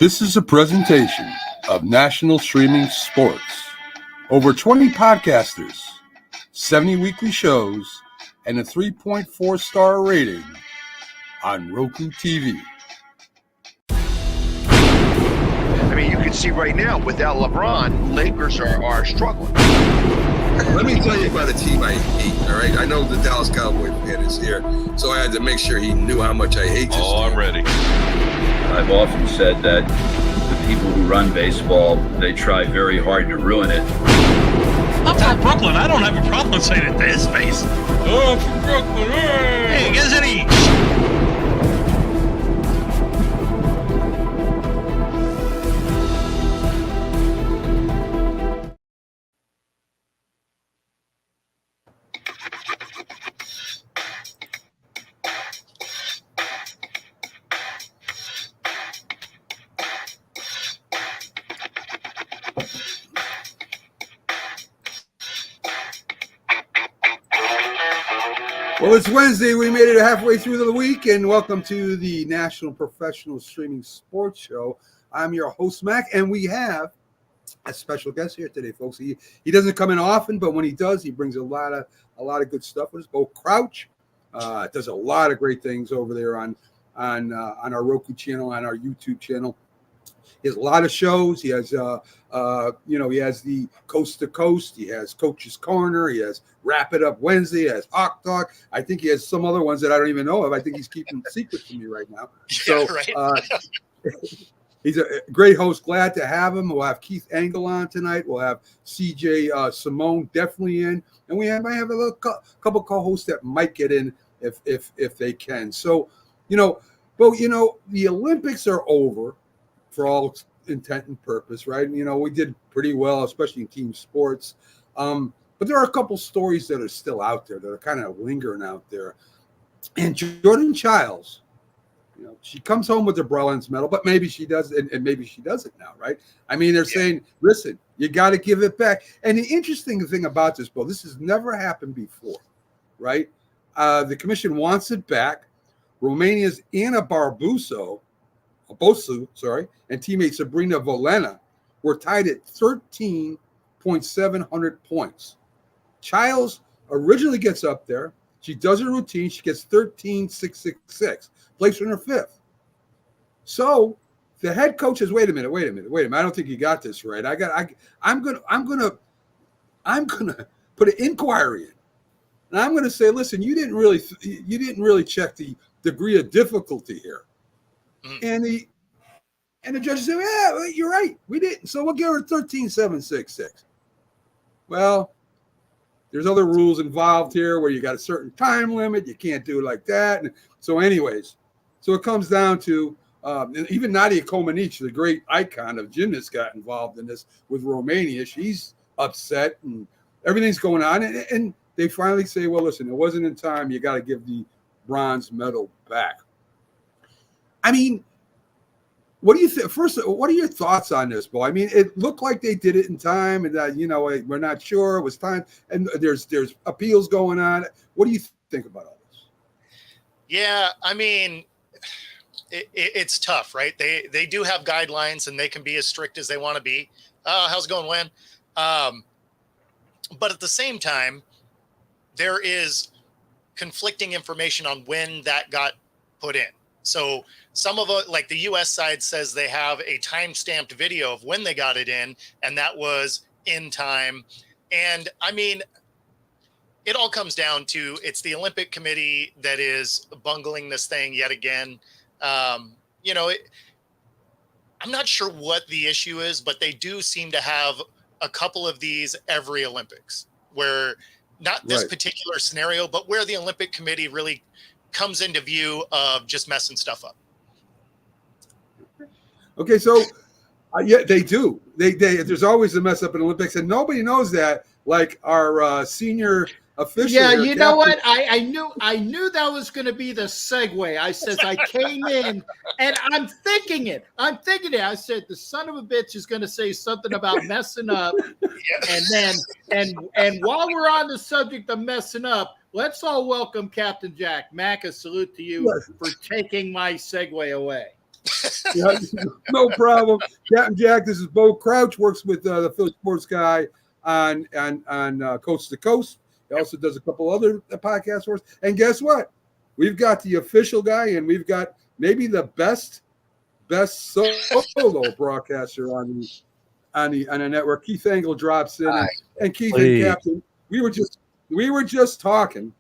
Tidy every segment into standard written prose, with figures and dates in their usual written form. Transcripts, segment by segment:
This is a presentation of National Streaming Sports. Over 20 podcasters, 70 weekly shows, and a 3.4-star rating on Roku TV. I mean, you can see right now, without LeBron, Lakers are struggling. Let me tell you about a team I hate, all right? I know the Dallas Cowboy fan is here, so I had to make sure he knew how much I hate this team. I'm ready. I've often said that the people who run baseball, they try very hard to ruin it. I'm from Brooklyn. I don't have a problem saying it to his face. Oh, I'm from Brooklyn. Hey, you guys any... Well, it's Wednesday. We made it halfway through the week, and welcome to the National Professional Streaming Sports Show. I'm your host, Mac, and we have a special guest here today, folks. He doesn't come in often, but when he does, he brings a lot of good stuff with us. Bo Crouch does a lot of great things over there on our Roku channel, on our YouTube channel. He has a lot of shows. He has, he has the Coast to Coast. He has Coach's Corner. He has Wrap It Up Wednesday. He has Hawk Talk. I think he has some other ones that I don't even know of. I think he's keeping secret from me right now. So he's a great host. Glad to have him. We'll have Keith Engel on tonight. We'll have CJ Simone definitely in, and we might have a little couple co-hosts that might get in if they can. So, the Olympics are over. For all intent and purpose, right? We did pretty well, especially in team sports. But there are a couple stories that are still out there that are kind of lingering out there. And Jordan Childs, she comes home with the bronze medal, but maybe she does, and maybe she doesn't now, right? I mean, they're saying, listen, you got to give it back. And the interesting thing about this, Bo, this has never happened before, right? The commission wants it back. Romania's Anna Bosu, and teammate Sabrina Volena were tied at 13,700 points. Childs originally gets up there. She does her routine. She gets 13,666, placed her in her fifth. So the head coach says, wait a minute. I don't think you got this right. I'm gonna put an inquiry in. And I'm gonna say, listen, you didn't really check the degree of difficulty here. And the judge said, yeah, you're right. We didn't. So we'll give her 13,766. Well, there's other rules involved here where you got a certain time limit. You can't do it like that. And so anyways, it comes down to and even Nadia Comaneci, the great icon of gymnasts, got involved in this with Romania. She's upset and everything's going on. And they finally say, well, listen, it wasn't in time. You got to give the bronze medal back. I mean, what do you think? First, what are your thoughts on this, Bo? I mean, it looked like they did it in time, and we're not sure it was time. And there's appeals going on. What do you think about all this? Yeah, I mean, it's tough, right? They do have guidelines, and they can be as strict as they want to be. How's it going, Len? But at the same time, there is conflicting information on when that got put in. So some of it, like the U.S. side says they have a time-stamped video of when they got it in, and that was in time. And, I mean, it all comes down to it's the Olympic Committee that is bungling this thing yet again. I'm not sure what the issue is, but they do seem to have a couple of these every Olympics where not this particular scenario, but where the Olympic Committee really comes into view of just messing stuff up. Okay, so they do. They there's always a mess up in Olympics, and nobody knows that. Like our senior official. Yeah, you know what? I knew that was going to be the segue. I says I came in and I'm thinking it. I said the son of a bitch is going to say something about messing up, and while we're on the subject of messing up, let's all welcome Captain Jack. Mac, a salute to you for taking my segue away. Yeah, no problem. Captain Jack, this is Bo Crouch, works with the Philly Sports Guy on Coast to Coast. He also does a couple other podcasts for us. And guess what? We've got the official guy, and we've got maybe the best solo broadcaster on the network. Keith Engel drops in, and Keith and Captain, we were just talking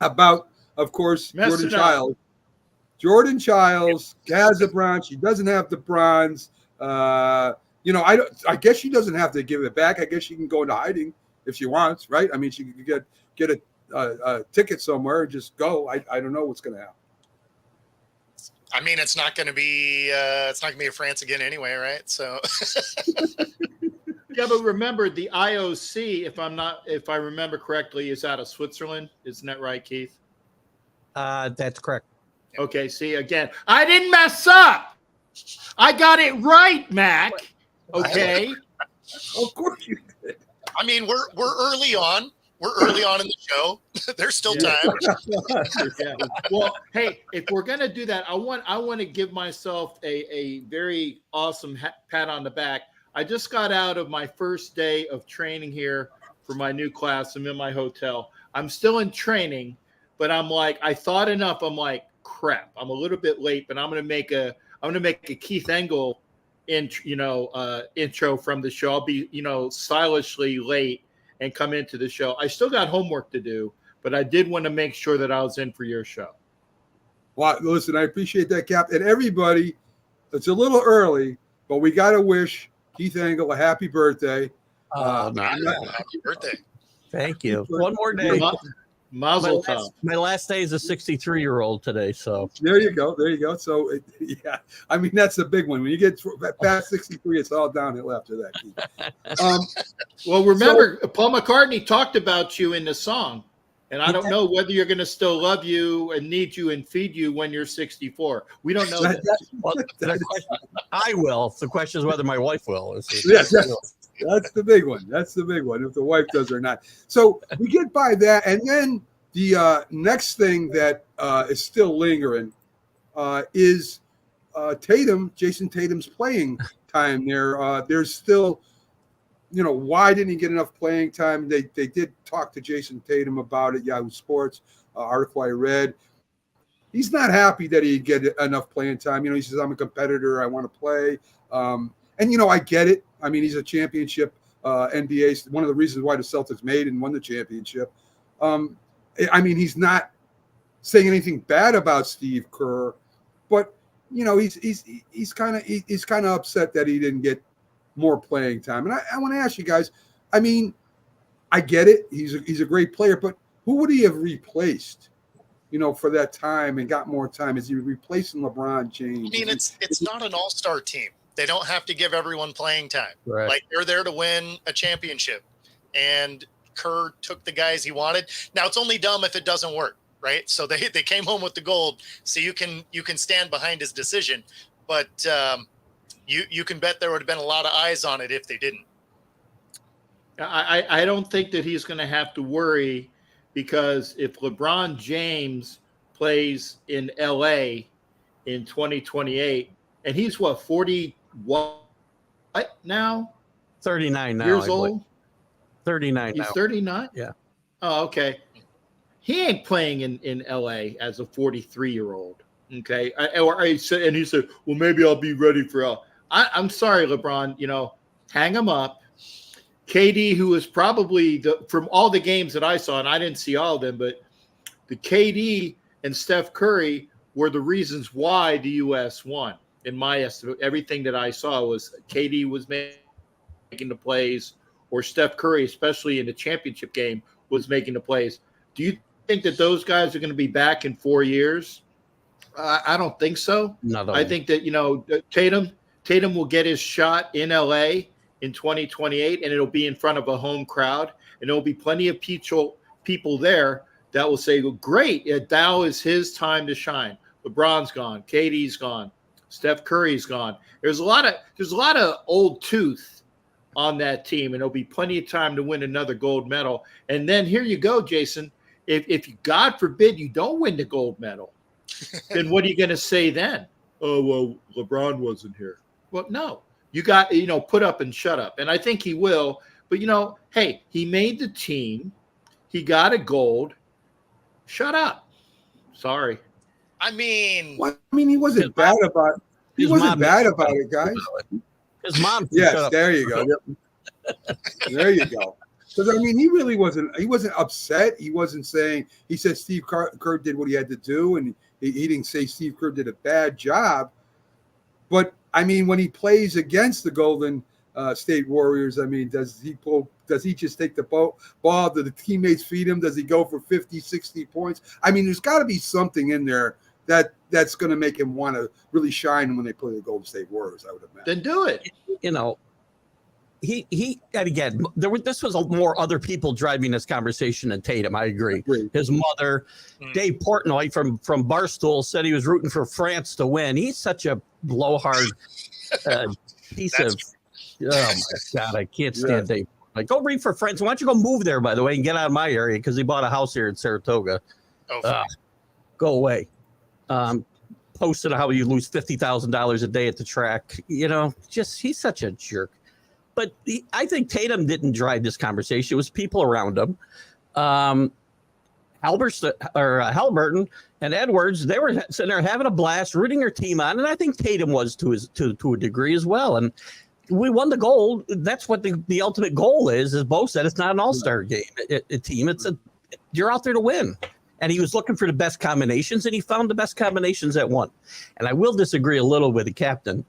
about, of course, Jordan Childs has a bronze. She doesn't have the bronze. I guess she doesn't have to give it back. I guess she can go into hiding if she wants, right? I mean, she could get a ticket somewhere and just go. I don't know what's going to happen. I mean, it's not going to be a France again anyway, right? So. Yeah, but remember the IOC, if I remember correctly, is out of Switzerland. Isn't that right, Keith? That's correct. Okay, see, again, I didn't mess up. I got it right, Mac. Okay. Of course you did. I mean, we're early on. We're early on in the show. There's still time. Yeah. Well, hey, if we're gonna do that, I want to give myself a very awesome pat on the back. I just got out of my first day of training here for my new class. I'm in my hotel. I'm still in training, but I'm like, I thought enough. I'm like, crap, I'm a little bit late, but I'm gonna make a Keith Engel intro from the show. I'll be stylishly late and come into the show. I still got homework to do, but I did want to make sure that I was in for your show. Well, listen, I appreciate that, Cap. And everybody, it's a little early, but we got to wish Keith Engel a happy birthday. Happy birthday. Thank you. One more day. Mazel tov. My last day is a 63-year-old today, so There you go. So, yeah, I mean, that's the big one. When you get past 63, it's all downhill after that, Keith. Well, remember, Paul McCartney talked about you in the song, and I don't know whether you're going to still love you and need you and feed you when you're 64. We don't know that. I will. The question is whether my wife will. Yes, that's the big one. That's the big one, if the wife does or not. So we get by that, and then the next thing that is still lingering is Jason Tatum's playing time there. There's still, why didn't he get enough playing time? They did talk to Jason Tatum about it, Yahoo Sports, article I read. He's not happy that he didn't get enough playing time. He says, I'm a competitor. I want to play. And I get it. I mean, he's a championship NBA. One of the reasons why the Celtics made and won the championship. I mean, he's not saying anything bad about Steve Kerr, but he's kind of upset that he didn't get more playing time. And I want to ask you guys. I mean, I get it. He's a great player, but who would he have replaced? For that time and got more time? Is he replacing LeBron James? I mean, it's not an all-star team. They don't have to give everyone playing time. Right. Like, they're there to win a championship, and Kerr took the guys he wanted. Now, it's only dumb if it doesn't work, right? So they came home with the gold, so you can stand behind his decision. But you can bet there would have been a lot of eyes on it if they didn't. I don't think that he's going to have to worry, because if LeBron James plays in LA in 2028, and he's 40 now? 39 now. Years old? 39 He's now. 39? Yeah. Oh, okay. He ain't playing in LA as a 43-year-old. Okay. And he said, well, maybe I'll be ready for I'm sorry, LeBron, hang him up. KD, who is probably from all the games that I saw, and I didn't see all of them, but the KD and Steph Curry were the reasons why the U.S. won. In my estimate, everything that I saw was KD was making the plays, or Steph Curry, especially in the championship game, was making the plays. Do you think that those guys are going to be back in 4 years? I don't think so. I think that, Tatum will get his shot in LA in 2028, and it'll be in front of a home crowd, and there'll be plenty of people there that will say, well, great, now is his time to shine. LeBron's gone, KD's gone, Steph Curry's gone. There's a lot of old tooth on that team, and there'll be plenty of time to win another gold medal. And then here you go, Jason. If God forbid you don't win the gold medal, then what are you going to say then? oh, well, LeBron wasn't here. Well, no, you got, put up and shut up. And I think he will. But, hey, he made the team. He got a gold. Shut up. Sorry. I mean, he wasn't bad about it. He wasn't bad about it, guys. His mom. Yes, there you go. There you go. Because he really wasn't. He wasn't upset. He wasn't saying. He said Steve Kerr did what he had to do, and he didn't say Steve Kerr did a bad job. But when he plays against the Golden State Warriors, does he just take the ball? Do the teammates feed him? Does he go for 50, 60 points? There's got to be something in there that's going to make him want to really shine when they play the Golden State Warriors, I would imagine. Then do it. He and again, this was more other people driving this conversation than Tatum. I agree. His mother, Dave Portnoy from Barstool, said he was rooting for France to win. He's such a blowhard piece of. Oh my God, I can't stand Dave. Like, go read for France. Why don't you go move there, by the way, and get out of my area because he bought a house here in Saratoga. Go away. Posted how you lose $50,000 a day at the track. He's such a jerk. But I think Tatum didn't drive this conversation. It was people around him. Halliburton and Edwards, they were sitting there having a blast, rooting their team on, and I think Tatum was to a degree as well. And we won the gold. That's what the ultimate goal is. As Bo said, it's not an all-star game, a team. You're out there to win. And he was looking for the best combinations, and he found the best combinations that won. And I will disagree a little with the captain.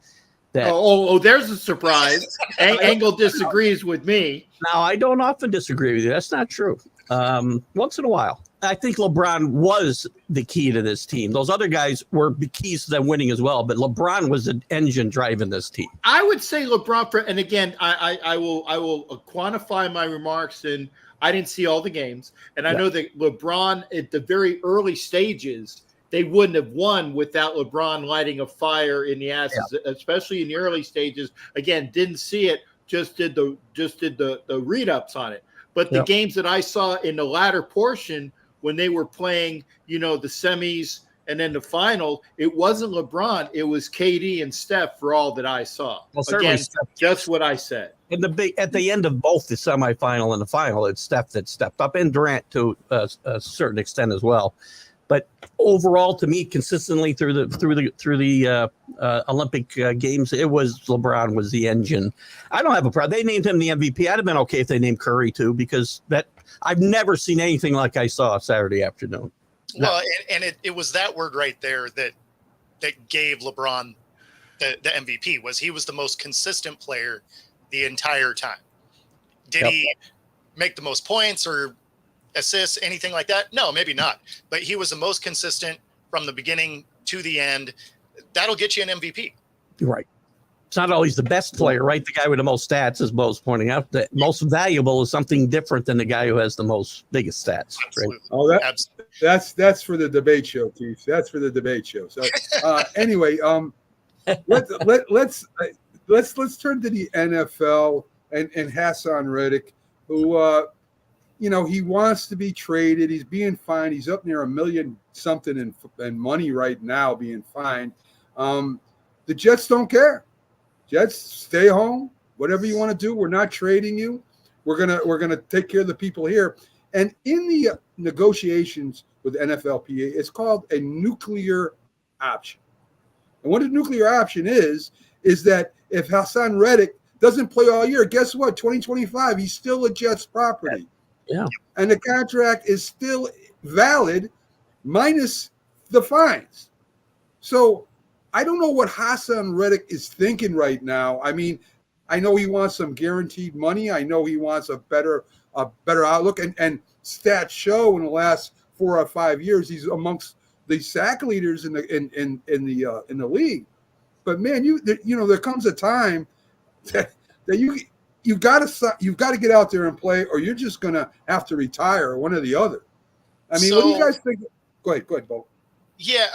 There's a surprise. Engel disagrees with me. Now, I don't often disagree with you. That's not true. Once in a while. I think LeBron was the key to this team. Those other guys were the keys to them winning as well, but LeBron was the engine driving this team. I would say LeBron, and again, I will quantify my remarks, and I didn't see all the games. And I know that LeBron at the very early stages, they wouldn't have won without LeBron lighting a fire in the asses, especially in the early stages. Again, didn't see it, just did the read-ups on it. But the games that I saw in the latter portion, when they were playing, the semis and then the final, it wasn't LeBron, it was KD and Steph for all that I saw. Well, again, just what I said. At the end of both the semifinal and the final, it's Steph that stepped up, and Durant to a certain extent as well. But overall, to me, consistently through the Olympic games, it was LeBron was the engine. I don't have a problem. They named him the MVP. I'd have been okay if they named Curry too, because I've never seen anything like I saw Saturday afternoon. Well, and it was that word right there that gave LeBron the MVP. He was the most consistent player the entire time. Did he make the most points or assists, anything like that? No, maybe not. But he was the most consistent from the beginning to the end. That'll get you an MVP. Right. It's not always the best player, right? The guy with the most stats, as Bo's pointing out. The most valuable is something different than the guy who has the biggest stats. Absolutely. Right? Oh, Absolutely. That's for the debate show, Keith. That's for the debate show. So anyway, let's turn to the NFL and Hassan Reddick, who he wants to be traded. He's being fined. He's up near $1 million something in money right now being fined. The Jets don't care. Jets, stay home. Whatever you want to do, we're not trading you. We're gonna take care of the people here. And in the negotiations with NFLPA, it's called a nuclear option. And what a nuclear option is that if Hassan Reddick doesn't play all year, guess what? 2025, he's still a Jets property. Yeah. And the contract is still valid minus the fines. So I don't know what Hassan Reddick is thinking right now. I know he wants some guaranteed money. I know he wants a better outlook. And stats show in the last 4 or 5 years he's amongst the sack leaders in the league. But man, there comes a time that you've got to get out there and play, or you're just gonna have to retire, one or the other. What do you guys think? Go ahead, Bo. Yeah,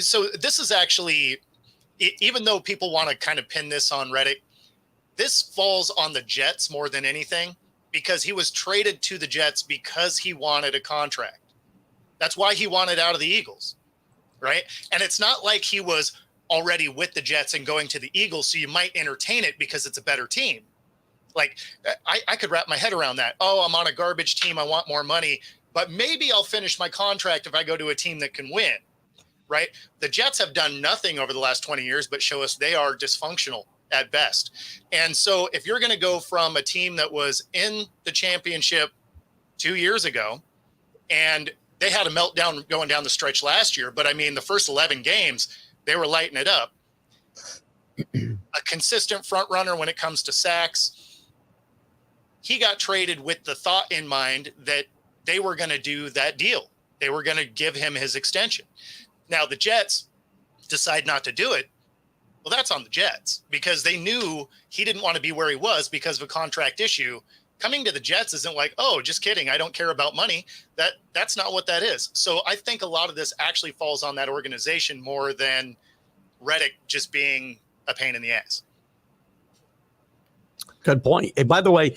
so this is actually, even though people want to kind of pin this on Reddick, this falls on the Jets more than anything, because he was traded to the Jets because he wanted a contract. That's why he wanted out of the Eagles, right? And it's not like he was already with the Jets and going to the Eagles, so you might entertain it because it's a better team. Like I could wrap my head around that. Oh, I'm on a garbage team. I want more money, but maybe I'll finish my contract if I go to a team that can win, right? The Jets have done nothing over the last 20 years but show us they are dysfunctional at best. And so if you're going to go from a team that was in the championship 2 years ago, and they had a meltdown going down the stretch last year, but I mean, the first 11 games, they were lighting it up. A consistent front runner when it comes to sacks. He got traded with the thought in mind that they were going to do that deal. They were going to give him his extension. Now the Jets decide not to do it. Well, that's on the Jets because they knew he didn't want to be where he was because of a contract issue. Coming to the Jets isn't like, oh, just kidding, I don't care about money. That's not what that is. So I think a lot of this actually falls on that organization more than Reddick just being a pain in the ass. Good point. Hey, by the way,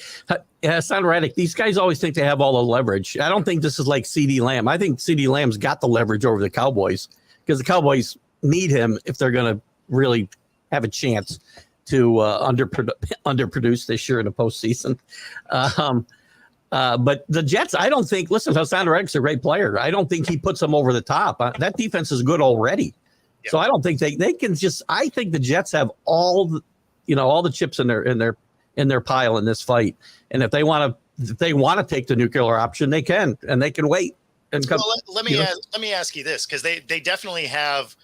Hassan Reddick, these guys always think they have all the leverage. I don't think this is like CeeDee Lamb. I think CeeDee Lamb's got the leverage over the Cowboys because the Cowboys need him if they're going to really have a chance to underproduce this year in the postseason. But the Jets, I don't think, listen, Hassan Reddick's a great player. I don't think he puts them over the top. That defense is good already. Yeah. So I don't think they can just, I think the Jets have all the chips in their pile in this fight. And if they want to take the nuclear option, they can, and they can wait. And come, well, let me ask you this, because they definitely have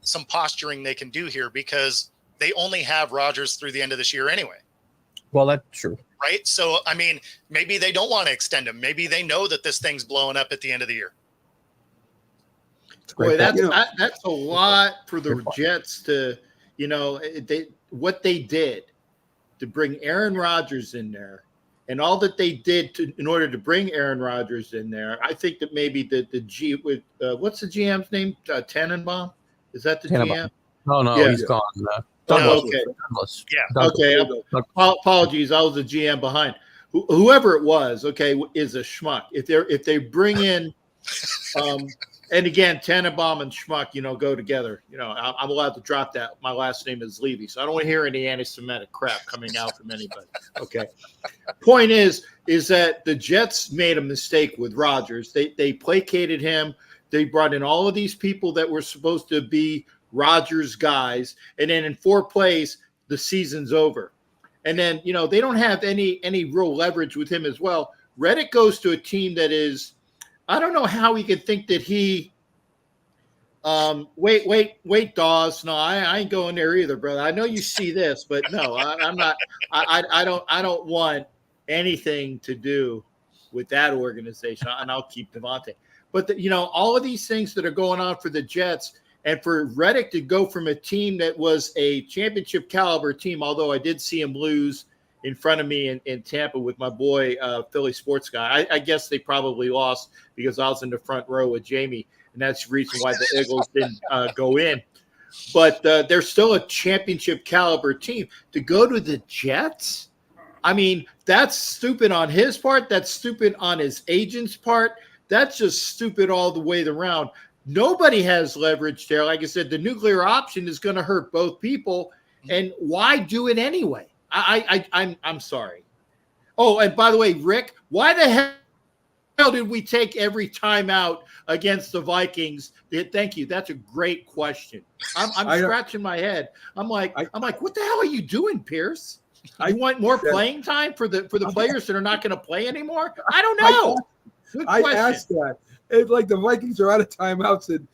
some posturing they can do here because they only have Rodgers through the end of this year anyway. Well, that's true. Right. So, I mean, maybe they don't want to extend him. Maybe they know that this thing's blowing up at the end of the year. Boy, that's a lot for the Jets to, what they did to bring Aaron Rodgers in there and all that they did in order to bring Aaron Rodgers in there. I think that maybe what's the GM's name? Tannenbaum? Is that the GM? No, yeah. He's gone. Okay. Douglas. Yeah. Okay. Apologies. I was the GM behind. Whoever it was, okay, is a schmuck. If they bring in, and again, Tannenbaum and schmuck, go together. I'm allowed to drop that. My last name is Levy, so I don't want to hear any anti-Semitic crap coming out from anybody. Okay. Point is that the Jets made a mistake with Rodgers. They placated him. They brought in all of these people that were supposed to be Rodgers guys, and then in 4 plays, the season's over. And then, they don't have any real leverage with him as well. Reddick goes to a team that is, I don't know how he could think that he wait, Dawes. No, I ain't going there either, brother. I know you see this, but no, I'm not. I don't want anything to do with that organization, and I'll keep Devontae. But all of these things that are going on for the Jets, and for Reddick to go from a team that was a championship caliber team, although I did see him lose in front of me in Tampa with my boy, Philly sports guy. I guess they probably lost because I was in the front row with Jamie, and that's the reason why the Eagles didn't go in. But they're still a championship caliber team. To go to the Jets, I mean, that's stupid on his part. That's stupid on his agent's part. That's just stupid all the way around. Nobody has leverage there. Like I said, the nuclear option is going to hurt both people. And why do it anyway? I'm sorry. Oh, and by the way, Rick, why the hell did we take every timeout against the Vikings? Thank you. That's a great question. I'm scratching my head. I'm like, what the hell are you doing, Pierce? You want more playing time for the players that are not going to play anymore? I don't know. I asked that. It's like the Vikings are out of timeouts, and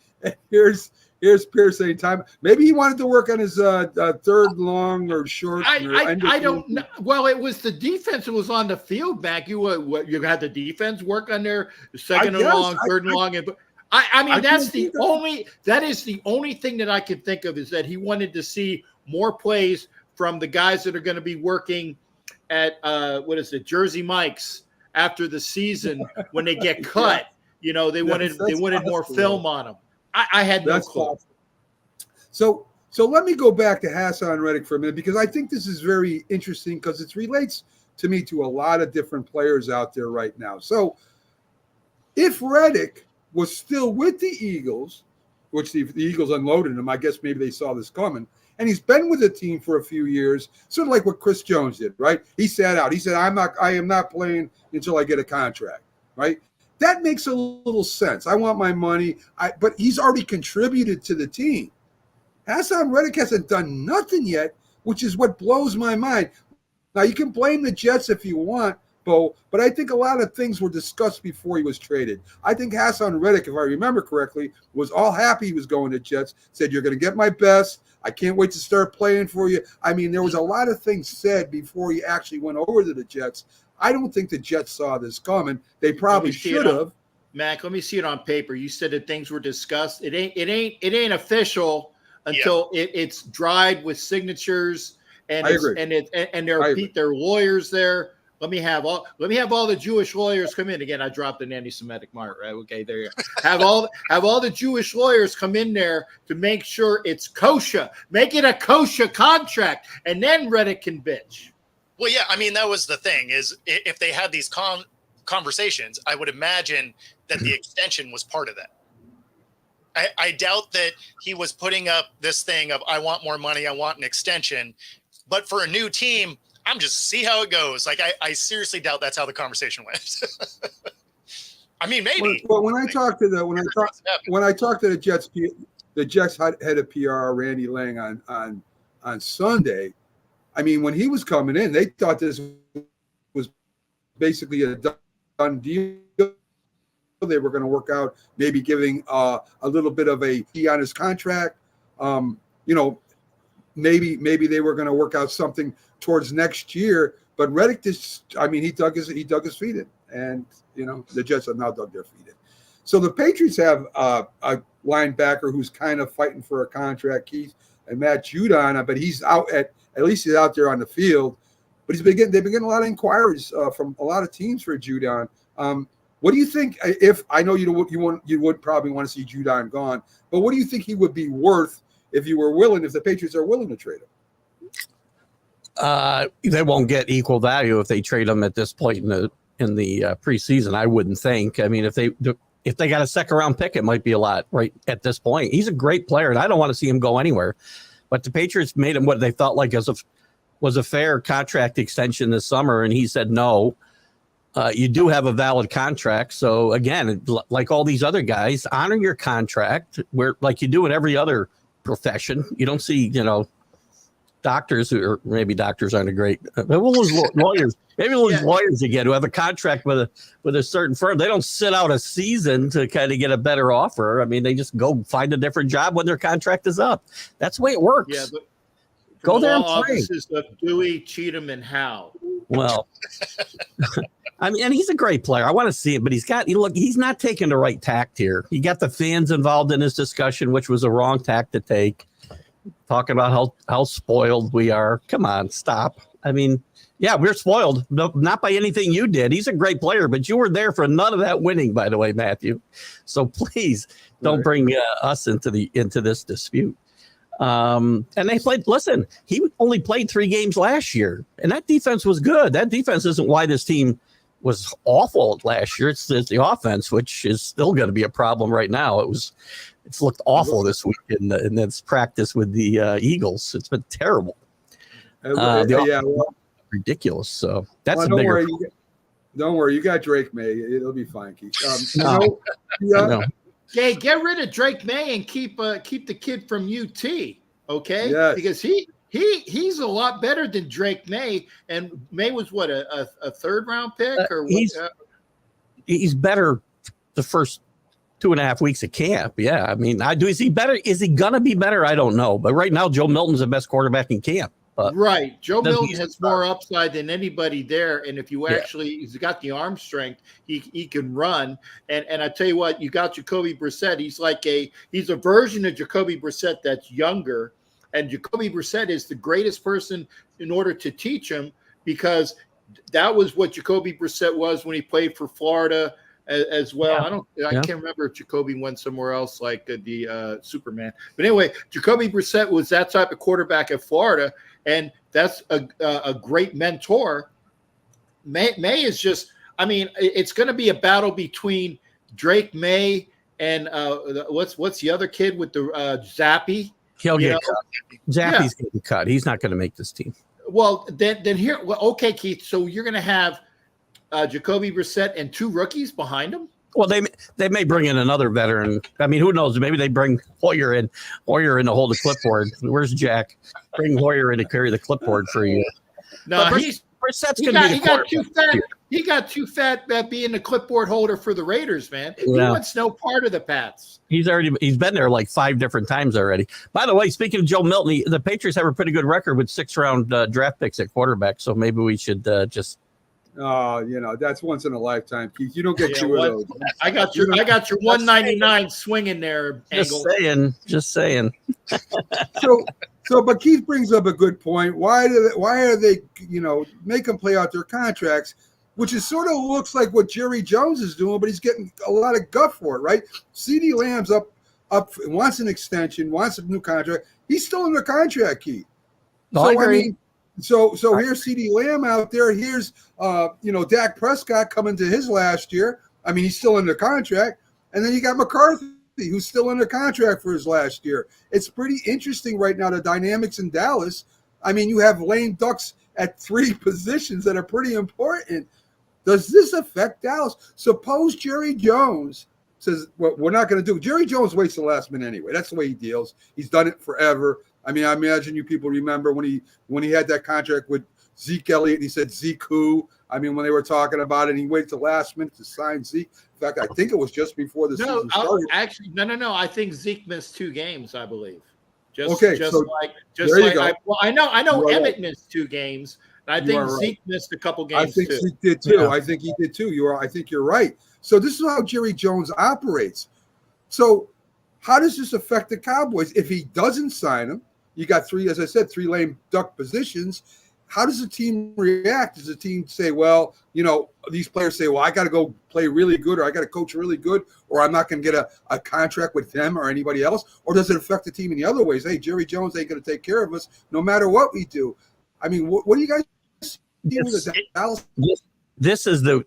here's Pierce saying time. Maybe he wanted to work on his third long or short. I don't know. Well, it was the defense that was on the field back. You had the defense work on their second and long, third and long. And I mean, that is the only thing that I can think of is that he wanted to see more plays from the guys that are going to be working at Jersey Mike's after the season when they get cut. They wanted more film on them. I had no clue. So let me go back to Hassan Reddick for a minute, because I think this is very interesting because it relates to me to a lot of different players out there right now. So if Reddick was still with the Eagles, which the Eagles unloaded him. I guess maybe they saw this coming. And he's been with the team for a few years, sort of like what Chris Jones did, right? He sat out. He said, I am not playing until I get a contract, right? That makes a little sense. I want my money. But he's already contributed to the team. Hassan Reddick hasn't done nothing yet, which is what blows my mind. Now, you can blame the Jets if you want, Bo, but I think a lot of things were discussed before he was traded. I think Hassan Reddick, if I remember correctly, was all happy he was going to Jets, said, you're going to get my best. I can't wait to start playing for you. I mean, there was a lot of things said before he actually went over to the Jets. I don't think the Jets saw this coming. They probably should have. Mac, let me see it on paper. You said that things were discussed. It ain't official until it's dried with signatures and their lawyers there. Let me have all the Jewish lawyers come in. Again, I dropped an anti-Semitic mark, right? Okay, there you go. Have all the Jewish lawyers come in there to make sure it's kosher. Make it a kosher contract, and then Reddick can bitch. Well, yeah, I mean, that was the thing, is if they had these conversations, I would imagine that the extension was part of that. I doubt that he was putting up this thing of, I want more money, I want an extension. But for a new team, I'm just see how it goes. Like, I seriously doubt that's how the conversation went. I mean, maybe. Well, when I talked to the Jets head of PR, Randy Lang, on Sunday, I mean, when he was coming in, they thought this was basically a done deal. They were going to work out, maybe giving a little bit of a fee on his contract. Maybe they were going to work out something towards next year. But Reddick he dug his feet in, and the Jets have now dug their feet in. So the Patriots have a linebacker who's kind of fighting for a contract, Keith, and Matt Judon, but he's out at least he's out there on the field. But they've been getting a lot of inquiries from a lot of teams for Judon. What do you think? If I know you would probably want to see Judon gone, but what do you think he would be worth if the Patriots are willing to trade him? They won't get equal value if they trade him at this point in the preseason. I wouldn't think. I mean, if they got a second round pick, it might be a lot right at this point. He's a great player, and I don't want to see him go anywhere. But the Patriots made him what they felt like was a fair contract extension this summer, and he said no. You do have a valid contract. So again, like all these other guys, honor your contract where like you do in every other profession. You don't see, doctors maybe doctors aren't a great, we'll lose lawyers. Maybe we'll lose lawyers again who have a contract with a certain firm. They don't sit out a season to kind of get a better offer. I mean, they just go find a different job when their contract is up. That's the way it works. Yeah, but go there and play. Offices of Dewey, Cheatham, and Howe. Well, I mean, and he's a great player. I want to see it, but he's not taking the right tact here. He got the fans involved in this discussion, which was a wrong tact to take. Talking about how spoiled we are. Come on, stop. I mean, yeah, we're spoiled. No, not by anything you did. He's a great player, but you were there for none of that winning, by the way, Matthew. So please don't bring us into this dispute. And they played. Listen, he only played 3 games last year, and that defense was good. That defense isn't why this team was awful last year. It's the offense, which is still going to be a problem right now. It's looked awful this week in this practice with the Eagles. It's been terrible. Ridiculous. So that's a bigger. Don't worry, you got Drake May. It'll be fine, Keith. No. Hey, get rid of Drake May and keep the kid from UT, okay? Yes. Because he's a lot better than Drake May, and May was what a 3rd round pick or what? He's better the first 2.5 weeks of camp. Yeah, I mean, is he better? Is he gonna be better? I don't know, but right now Joe Milton's the best quarterback in camp. Right, Joe Milton has more upside than anybody there, and if you he's got the arm strength, he can run. And I tell you what, you got Jacoby Brissett. He's a version of Jacoby Brissett that's younger, and Jacoby Brissett is the greatest person in order to teach him, because that was what Jacoby Brissett was when he played for Florida as well. I can't remember if Jacoby went somewhere else like the Superman. But anyway, Jacoby Brissett was that type of quarterback at Florida, and that's a great mentor. May is just, I mean, it's going to be a battle between Drake May and what's the other kid with the Zappy? He'll You get know? cut. Zappy's getting cut. He's not going to make this team. Well, then here, okay, Keith. So you're going to have Jacoby Brissett and 2 rookies behind him. Well, they may bring in another veteran. I mean, who knows? Maybe they bring Hoyer in to hold the clipboard. Where's Jack? Bring Hoyer in to carry the clipboard for a year. No, Brissett's going to be the quarterback. He got too fat at being the clipboard holder for the Raiders, man. He Yeah. wants no part of the Pats. He's been there like 5 different times already. By the way, speaking of Joe Milton, the Patriots have a pretty good record with 6-round draft picks at quarterback. So maybe we should just. That's once in a lifetime, Keith. You don't get 2 of those. I got your 199 swinging there, Angle. Just saying. But Keith brings up a good point. Why are they make them play out their contracts, which is sort of looks like what Jerry Jones is doing, but he's getting a lot of guff for it, right? CeeDee Lamb's up, wants an extension, wants a new contract. He's still under contract, Keith. No, I agree. So here's CeeDee Lamb out there. Here's Dak Prescott coming to his last year. I mean, he's still under contract. And then you got McCarthy, who's still under contract for his last year. It's pretty interesting right now, the dynamics in Dallas. I mean, you have lame ducks at 3 positions that are pretty important. Does this affect Dallas? Suppose Jerry Jones says, well, we're not going to do it. Jerry Jones waits the last minute anyway. That's the way he deals. He's done it forever. I mean, I imagine you people remember when he had that contract with Zeke Elliott, and he said Zeke who? I mean, when they were talking about it, he waited the last minute to sign Zeke. In fact, I think it was just before the season started. Actually, no. I think Zeke missed 2 games, I believe. I know Emmett missed 2 games. And I think Zeke missed a couple games. I think Zeke did too. Yeah. I think he did too. I think you're right. So this is how Jerry Jones operates. So how does this affect the Cowboys if he doesn't sign him? You got 3, as I said, 3 lame duck positions. How does the team react? Does the team say, well, these players say, well, I got to go play really good, or I got to coach really good, or I'm not going to get a contract with them or anybody else? Or does it affect the team in the other ways? Hey, Jerry Jones ain't going to take care of us no matter what we do. I mean, what do you guys see with the Dallas? This is the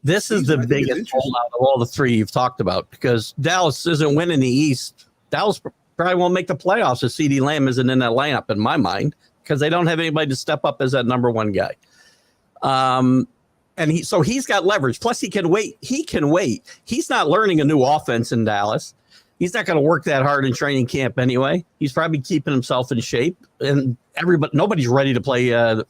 biggest holdout of all the 3 you've talked about, because Dallas isn't winning the East. Dallas probably won't make the playoffs if CeeDee Lamb isn't in that lineup, in my mind, because they don't have anybody to step up as that number 1 guy. And he's got leverage. Plus, he can wait. He's not learning a new offense in Dallas. He's not going to work that hard in training camp anyway. He's probably keeping himself in shape, and nobody's ready to play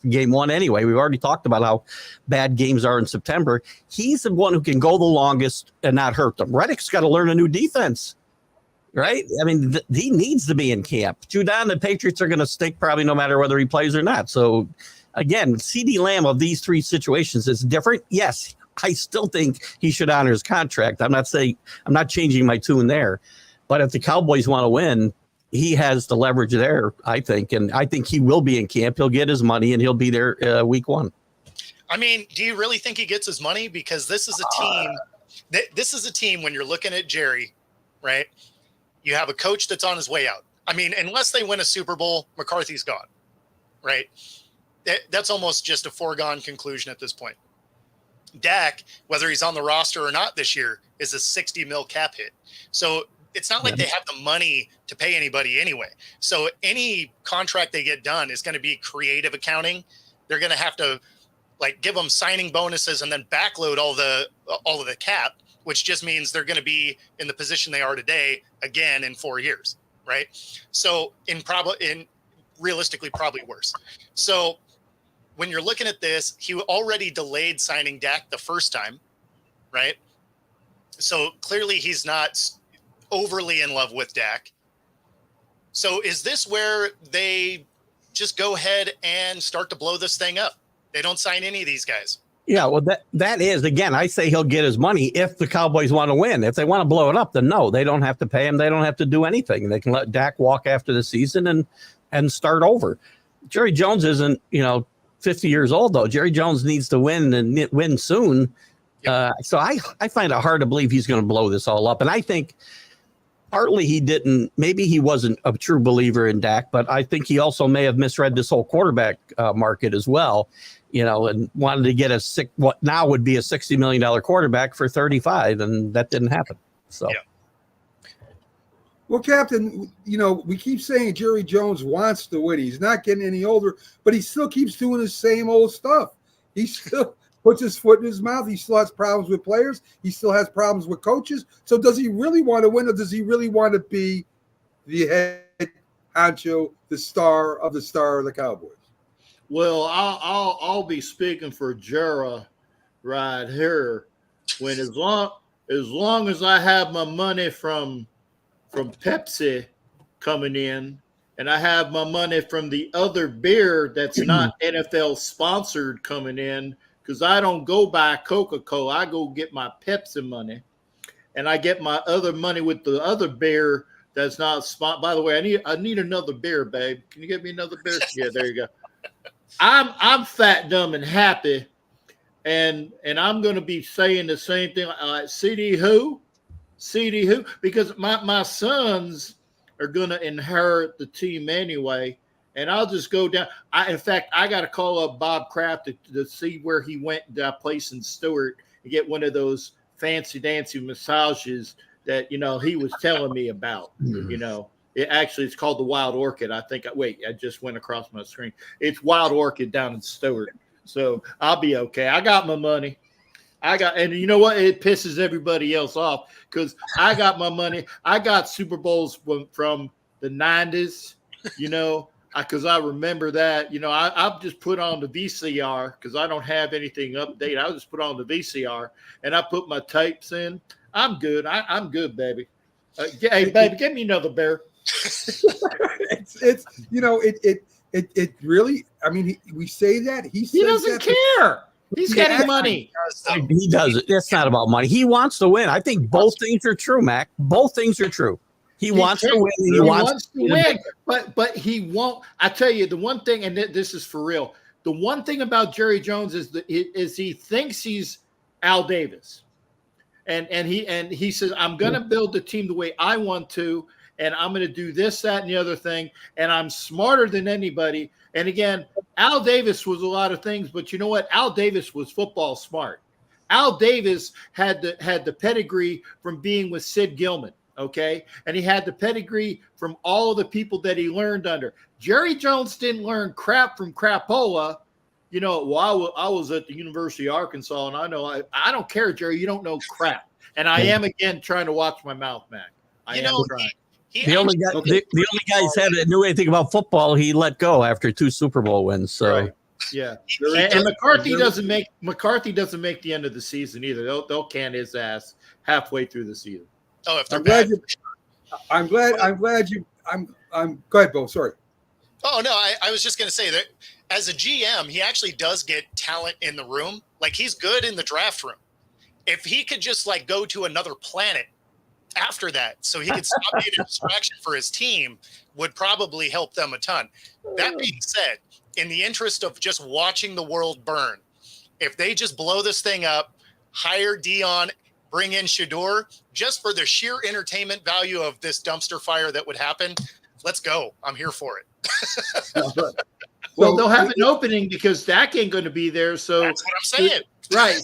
game 1 anyway. We've already talked about how bad games are in September. He's the one who can go the longest and not hurt them. Reddick's got to learn a new defense. Right? I mean, he needs to be in camp. Judon, the Patriots are going to stink probably no matter whether he plays or not. So, again, CeeDee Lamb of these 3 situations is different. Yes, I still think he should honor his contract. I'm not changing my tune there. But if the Cowboys want to win, he has the leverage there, I think. And I think he will be in camp. He'll get his money, and he'll be there week 1. I mean, do you really think he gets his money? Because this is a team. This is a team, when you're looking at Jerry, right? You have a coach that's on his way out. I mean, unless they win a Super Bowl, McCarthy's gone, right? That's almost just a foregone conclusion at this point. Dak, whether he's on the roster or not this year, is a $60 million cap hit. So it's not like they have the money to pay anybody anyway. So any contract they get done is going to be creative accounting. They're going to have to give them signing bonuses and then backload all of the cap, which just means they're going to be in the position they are today again in 4 years, right? So realistically, probably worse. So when you're looking at this, he already delayed signing Dak the first time, right? So clearly he's not overly in love with Dak. So is this where they just go ahead and start to blow this thing up? They don't sign any of these guys. Yeah, well, that is, again, I say he'll get his money if the Cowboys want to win. If they want to blow it up, then no, they don't have to pay him. They don't have to do anything. They can let Dak walk after the season and start over. Jerry Jones isn't, 50 years old, though. Jerry Jones needs to win and win soon. Yep. So I find it hard to believe he's going to blow this all up. And I think partly maybe he wasn't a true believer in Dak, but I think he also may have misread this whole quarterback market as well. And wanted to get what now would be a $60 million quarterback for 35, and that didn't happen. So, Well, Captain, we keep saying Jerry Jones wants to win. He's not getting any older, but he still keeps doing the same old stuff. He still puts his foot in his mouth. He still has problems with players. He still has problems with coaches. So does he really want to win, or does he really want to be the head honcho, the star of the Cowboys? Well, I'll be speaking for Jera right here. When as long as I have my money from Pepsi coming in, and I have my money from the other beer that's not NFL sponsored coming in, because I don't go buy Coca-Cola, I go get my Pepsi money, and I get my other money with the other beer that's not sponsored. By the way, I need another beer, babe. Can you get me another beer? Yeah, there you go. I'm fat, dumb, and happy, and I'm going to be saying the same thing. CD who, because my sons are going to inherit the team anyway, and I'll just go down. In fact, I got to call up Bob Kraft to see where he went to that place in Stewart and get one of those fancy dancy massages that he was telling me about. It's called the Wild Orchid. I just went across my screen. It's Wild Orchid down in Stewart. So I'll be okay. I got my money. And you know what? It pisses everybody else off because I got my money. I got Super Bowls from the 90s, because I remember that. I've just put on the VCR because I don't have anything updated. I just put on the VCR and I put my tapes in. I'm good. I'm good, baby. Hey, baby, give me another beer. It really. I mean, we say that he doesn't care. He's getting money. He does. It's not about money. He wants to win. I think both things are true, Mac. Both things are true. He wants to win. He wants to win. But he won't. I tell you, the one thing, and this is for real. The one thing about Jerry Jones is he thinks he's Al Davis, and he says, I'm going to build the team the way I want to. And I'm going to do this, that, and the other thing. And I'm smarter than anybody. And again, Al Davis was a lot of things, but you know what? Al Davis was football smart. Al Davis had the pedigree from being with Sid Gilman, okay? And he had the pedigree from all of the people that he learned under. Jerry Jones didn't learn crap from crapola. I was at the University of Arkansas, and I don't care, Jerry. You don't know crap. And I am, again, trying to watch my mouth, Mac. I am trying. The only guy that knew anything about football, he let go after 2 Super Bowl wins. So right. Yeah, and McCarthy doesn't make the end of the season either. They'll can his ass halfway through the season. Oh, if they're I'm glad you. Go ahead, Bo. Sorry. Oh no, I was just going to say that as a GM, he actually does get talent in the room. Like he's good in the draft room. If he could just go to another planet after that, so he could stop being a distraction for his team, would probably help them a ton. That being said, in the interest of just watching the world burn, if they just blow this thing up, hire Dion, bring in Shador, just for the sheer entertainment value of this dumpster fire that would happen, let's go. I'm here for it. Well, they'll have an opening because Dak ain't going to be there. So that's what I'm saying. Right.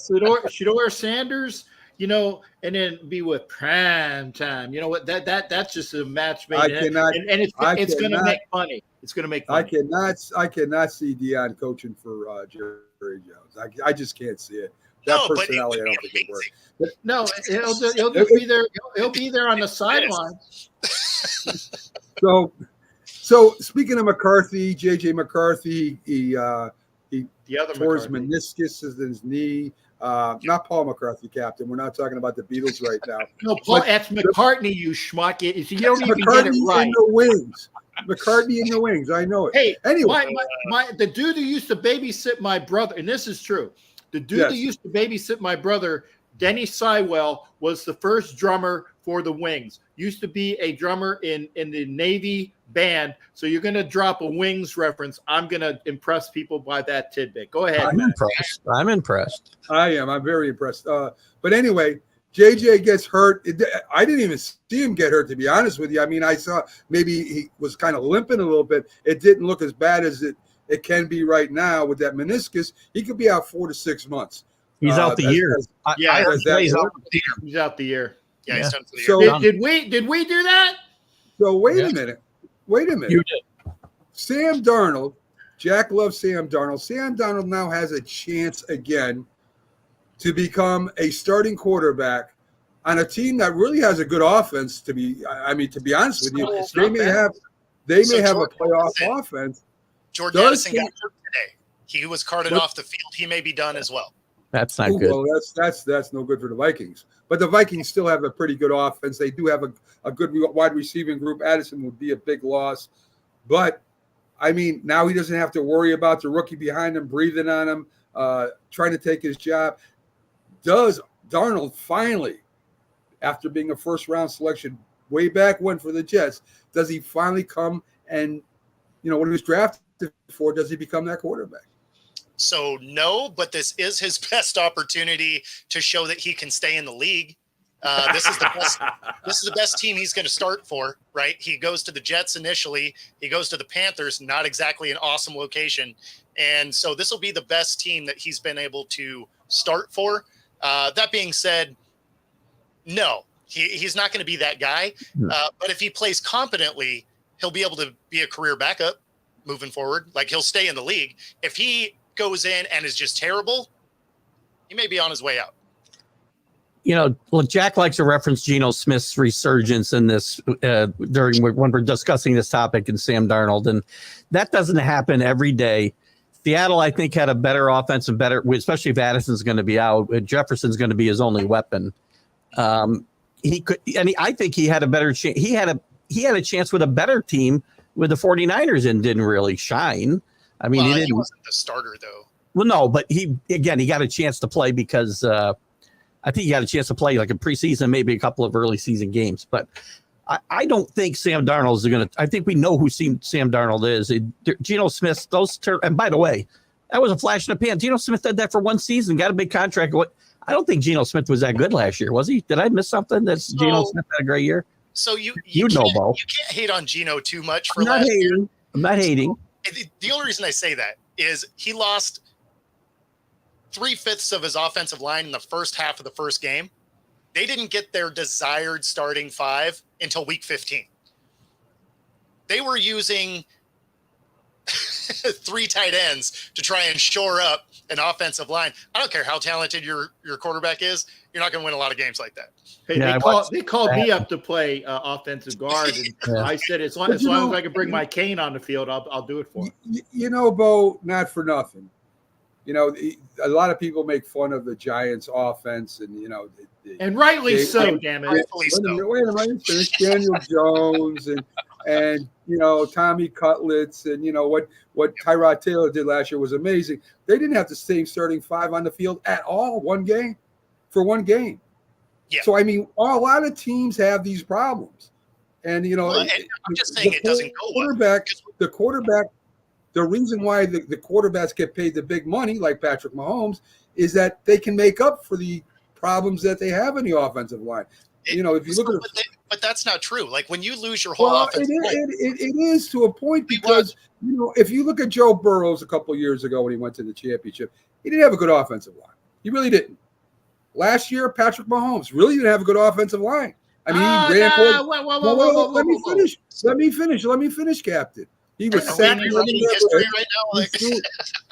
Shador Sanders, and then be with prime time. You know what? That's just a match made. And it's going to make money. It's going to make money. I cannot see Dion coaching for Jerry Jones. I just can't see it. That personality, I don't think it works. But, no, he'll just be there. He'll be there on the sideline. So speaking of McCarthy, JJ McCarthy, he tore his meniscus in his knee. Not Paul McCarthy, Captain. We're not talking about the Beatles right now. No, that's McCartney, you schmuck. You don't even get it right. In the wings. McCartney in the wings. I know it. Hey, anyway, the dude who used to babysit my brother, and this is true. The dude that used to babysit my brother, Denny Sywell, was the first drummer for the Wings. Used to be a drummer in the Navy band. So you're going to drop a Wings reference. I'm going to impress people by that tidbit. Go ahead. I'm impressed. I am. I'm very impressed. But anyway, JJ gets hurt. I didn't even see him get hurt, to be honest with you. I mean, I saw maybe he was kind of limping a little bit. It didn't look as bad as it can be right now with that meniscus. He could be out 4 to 6 months. He's out the year. He's out the year. Yeah, he's done for the year. So, did we do that? So wait Yeah. a minute. Wait a minute. You did. Sam Darnold, Jack loves Sam Darnold. Sam Darnold now has a chance again to become a starting quarterback on a team that really has a good offense. To be honest with you, It's they not may bad. have a Jordan playoff Addison- offense. Jordan Does Addison he- got hurt today. He was carted What- off the field. He may be done as well. That's not good. Well, that's no good for the Vikings. But the Vikings still have a pretty good offense. They do have a good wide receiving group. Addison would be a big loss. But, I mean, now he doesn't have to worry about the rookie behind him breathing on him, trying to take his job. Does Darnold finally, after being a first-round selection way back when for the Jets, does he finally come and, when he was drafted for, does he become that quarterback? So no, but this is his best opportunity to show that he can stay in the league. This is the best. This is the best team he's going to start for, right? He goes to the Jets initially. He goes to the Panthers, not exactly an awesome location, and so this will be the best team that he's been able to start for. That being said, no, he's not going to be that guy. But if he plays competently, he'll be able to be a career backup moving forward. Like, he'll stay in the league. If he goes in and is just terrible, he may be on his way out. Well, Jack likes to reference Geno Smith's resurgence in this during when we're discussing this topic and Sam Darnold, and that doesn't happen every day. Seattle, I think, had a better offense and especially if Addison's going to be out. Jefferson's going to be his only weapon. He could, and I think he had a better chance. He had a chance with a better team with the 49ers and didn't really shine. I mean, He wasn't the starter though. Well, no, but he got a chance to play because I think he got a chance to play like a preseason, maybe a couple of early season games. But I don't think Sam Darnold is going to. I think we know who Sam Darnold is. Geno Smith, and by the way, that was a flash in the pan. Geno Smith did that for one season, got a big contract. I don't think Geno Smith was that good last year, was he? Did I miss something? Geno Smith had a great year. So you know, Bo. You can't hate on Geno too much for I'm not last year. hating. I'm not hating. The only reason I say that is he lost 3/5 of his offensive line in the first half of the first game. They didn't get their desired starting five until week 15. They were using 3 tight ends to try and shore up an offensive line. I don't care how talented your quarterback is. You're not going to win a lot of games like that. Hey, Yeah, they called me up to play offensive guard, and I said as long as I can bring my cane on the field, I'll do it for him. Bo, not for nothing. A lot of people make fun of the Giants' offense, and And rightly They- so, damn it. Rightfully so. wait a minute, finish. Daniel Jones and Tommy Cutlets and what Tyrod Taylor did last year was amazing. They didn't have the same starting five on the field at all for one game. Yeah. So I mean, a lot of teams have these problems, and I'm just saying it doesn't go well. The quarterback. The reason why the quarterbacks get paid the big money, like Patrick Mahomes, is that they can make up for the problems that they have in the offensive line. If you look at but that's not true. Like, when you lose your whole offensive line, it is to a point because if you look at Joe Burrows a couple of years ago when he went to the championship, he didn't have a good offensive line. He really didn't. Last year, Patrick Mahomes really didn't have a good offensive line. I mean, he ran for. Let me finish, Captain. He was sacked. history right now. Like,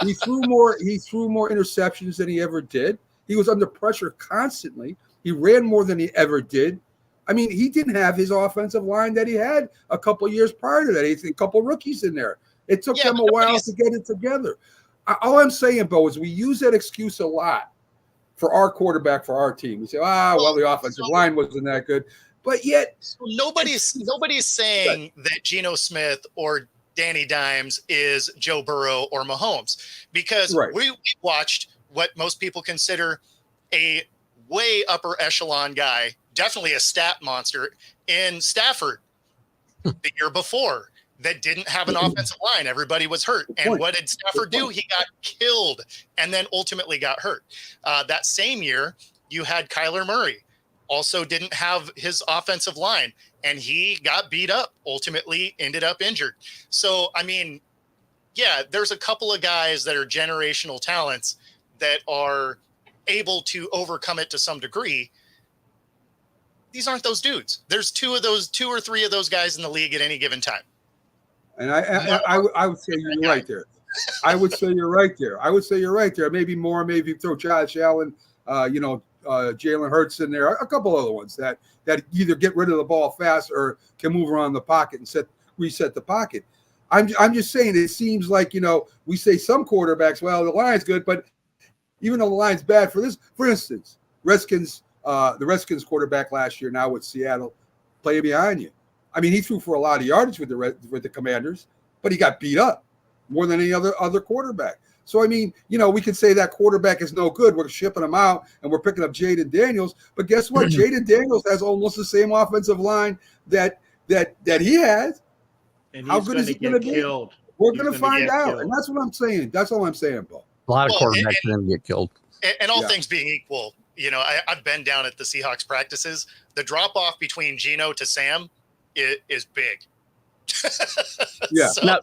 He threw more interceptions than he ever did. He was under pressure constantly. He ran more than he ever did. I mean, he didn't have his offensive line that he had a couple of years prior to that. He had a couple of rookies in there. It took them a while to get it together. All I'm saying, Bo, is we use that excuse a lot for our quarterback, for our team. We say, the offensive line wasn't that good. But yet nobody's saying that Geno Smith or Danny Dimes is Joe Burrow or Mahomes, because we watched what most people consider a way upper echelon guy, definitely a stat monster in Stafford the year before, that didn't have an offensive line. Everybody was hurt. And what did Stafford do? He got killed and then ultimately got hurt. That same year, you had Kyler Murray, also didn't have his offensive line, and he got beat up, ultimately ended up injured. So, I mean, yeah, there's a couple of guys that are generational talents – that are able to overcome it to some degree. these aren't those dudes. There's two or three of those guys in the league at any given time. And I would say you're right there. I would say you're right there. Maybe more. Maybe throw Josh Allen, Jalen Hurts in there. A couple other ones that either get rid of the ball fast or can move around the pocket and reset the pocket. I'm just saying it seems like, we say some quarterbacks, well, the line's good, but even though the line's bad for instance, the Redskins quarterback last year now with Seattle play behind you. I mean, he threw for a lot of yardage with the Commanders, but he got beat up more than any other quarterback. So, I mean, we could say that quarterback is no good. We're shipping him out and we're picking up Jaden Daniels. But guess what? Jaden Daniels has almost the same offensive line that he has. And how good is he going to be? Killed. We're going to find out. And that's what I'm saying. That's all I'm saying, Paul. A lot of quarterbacks are going to get killed. And all things being equal, I've been down at the Seahawks practices. The drop off between Geno to Sam is big. Yeah. So, Now,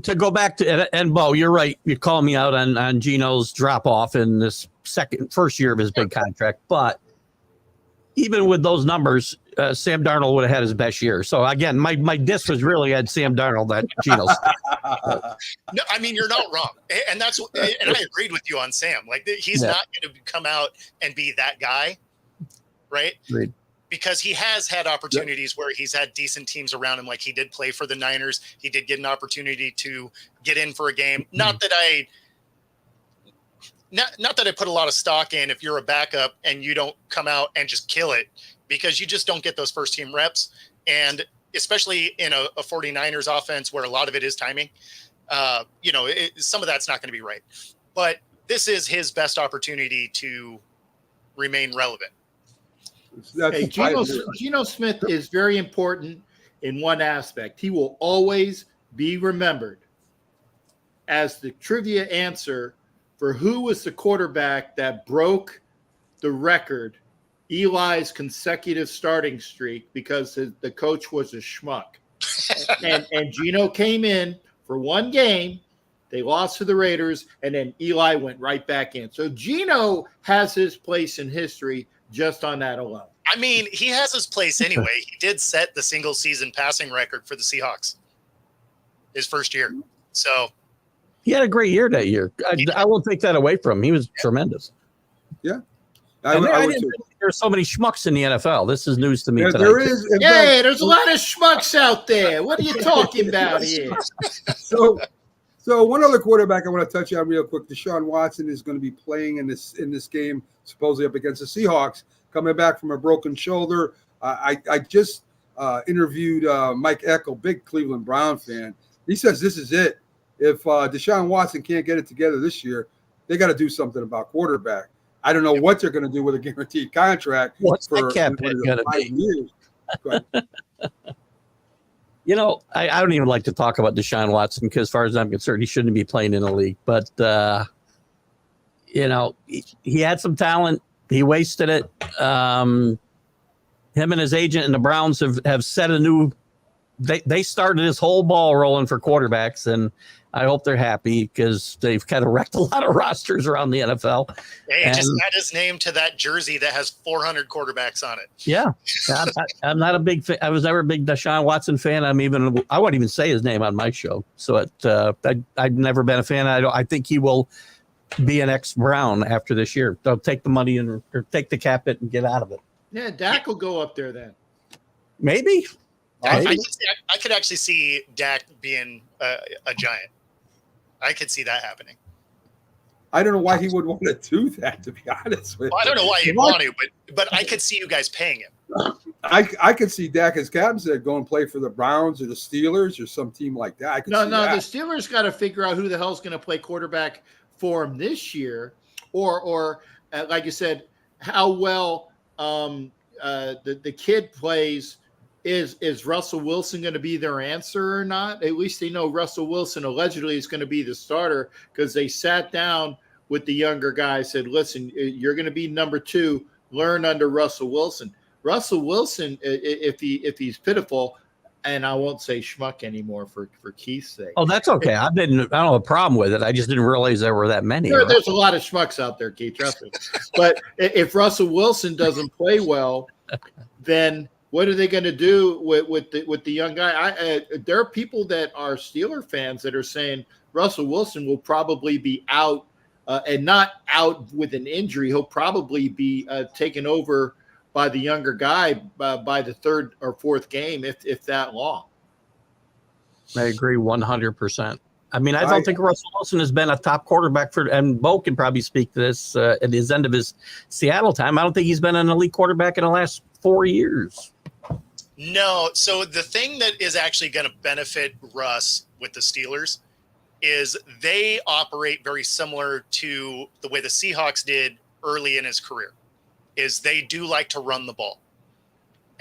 to go back to and Bo, you're right. You call me out on Geno's drop off in this first year of his big contract, but even with those numbers, Sam Darnold would have had his best year. So again, my diss was really at Sam Darnold that Geno's. No, I mean, you're not wrong, and I agreed with you on Sam. Like he's not going to come out and be that guy, right? Agreed. Because he has had opportunities where he's had decent teams around him. Like he did play for the Niners. He did get an opportunity to get in for a game. Not that I put a lot of stock in if you're a backup and you don't come out and just kill it, because you just don't get those first team reps. And especially in a 49ers offense where a lot of it is timing, some of that's not going to be right. But this is his best opportunity to remain relevant. Hey, Geno Smith is very important in one aspect. He will always be remembered as the trivia answer for who was the quarterback that broke the record, Eli's consecutive starting streak, because the coach was a schmuck. and Geno came in for one game. They lost to the Raiders, and then Eli went right back in. So Geno has his place in history just on that alone. I mean, he has his place anyway. He did set the single season passing record for the Seahawks his first year. So He had a great year that year. I won't take that away from him. He was tremendous. Yeah. I didn't realize there's so many schmucks in the NFL. This is news to me tonight. There is. Hey, there's a lot of schmucks out there. What are you talking about here? So one other quarterback I want to touch on real quick. Deshaun Watson is going to be playing in this game, supposedly up against the Seahawks, coming back from a broken shoulder. I just interviewed Mike Eckel, big Cleveland Brown fan. He says this is it. If Deshaun Watson can't get it together this year, they got to do something about quarterback. I don't know what they're going to do with a guaranteed contract. What's for that cap hit going to 5 be? years. I don't even like to talk about Deshaun Watson because, as far as I'm concerned, he shouldn't be playing in the league. But, he had some talent. He wasted it. Him and his agent and the Browns have set a new – they started this whole ball rolling for quarterbacks, and I hope they're happy because they've kind of wrecked a lot of rosters around the NFL. Hey, just add his name to that jersey that has 400 quarterbacks on it. Yeah. I'm not a big fan. I was never a big Deshaun Watson fan. I wouldn't even say his name on my show. So I've never been a fan. I think he will be an ex-Brown after this year. They'll take the money or take the cap hit and get out of it. Yeah, Dak will go up there then. Maybe. I could actually see Dak being a Giant. I could see that happening. I don't know why he would want to do that, to be honest with you. Well, I don't know why you'd want to, but I could see you guys paying him. I could see Dak, as Captain said, go and play for the Browns or the Steelers or some team like that. No, the Steelers got to figure out who the hell's going to play quarterback for him this year, or like you said, how well the kid plays. Is Russell Wilson going to be their answer or not? At least they know Russell Wilson allegedly is going to be the starter because they sat down with the younger guy, said, listen, you're going to be number 2, learn under Russell Wilson. Russell Wilson, if he's pitiful, and I won't say schmuck anymore for Keith's sake. Oh, that's okay. I don't have a problem with it. I just didn't realize there were that many. There's a lot of schmucks out there, Keith, trust me. But if Russell Wilson doesn't play well, then what are they going to do with the young guy? There are people that are Steeler fans that are saying Russell Wilson will probably be out, and not out with an injury. He'll probably be taken over by the younger guy by the third or fourth game, if that long. I agree 100%. I mean, I don't think Russell Wilson has been a top quarterback for, and Bo can probably speak to this at his end of his Seattle time. I don't think he's been an elite quarterback in the last 4 years. No. So the thing that is actually going to benefit Russ with the Steelers is they operate very similar to the way the Seahawks did early in his career, is they do like to run the ball,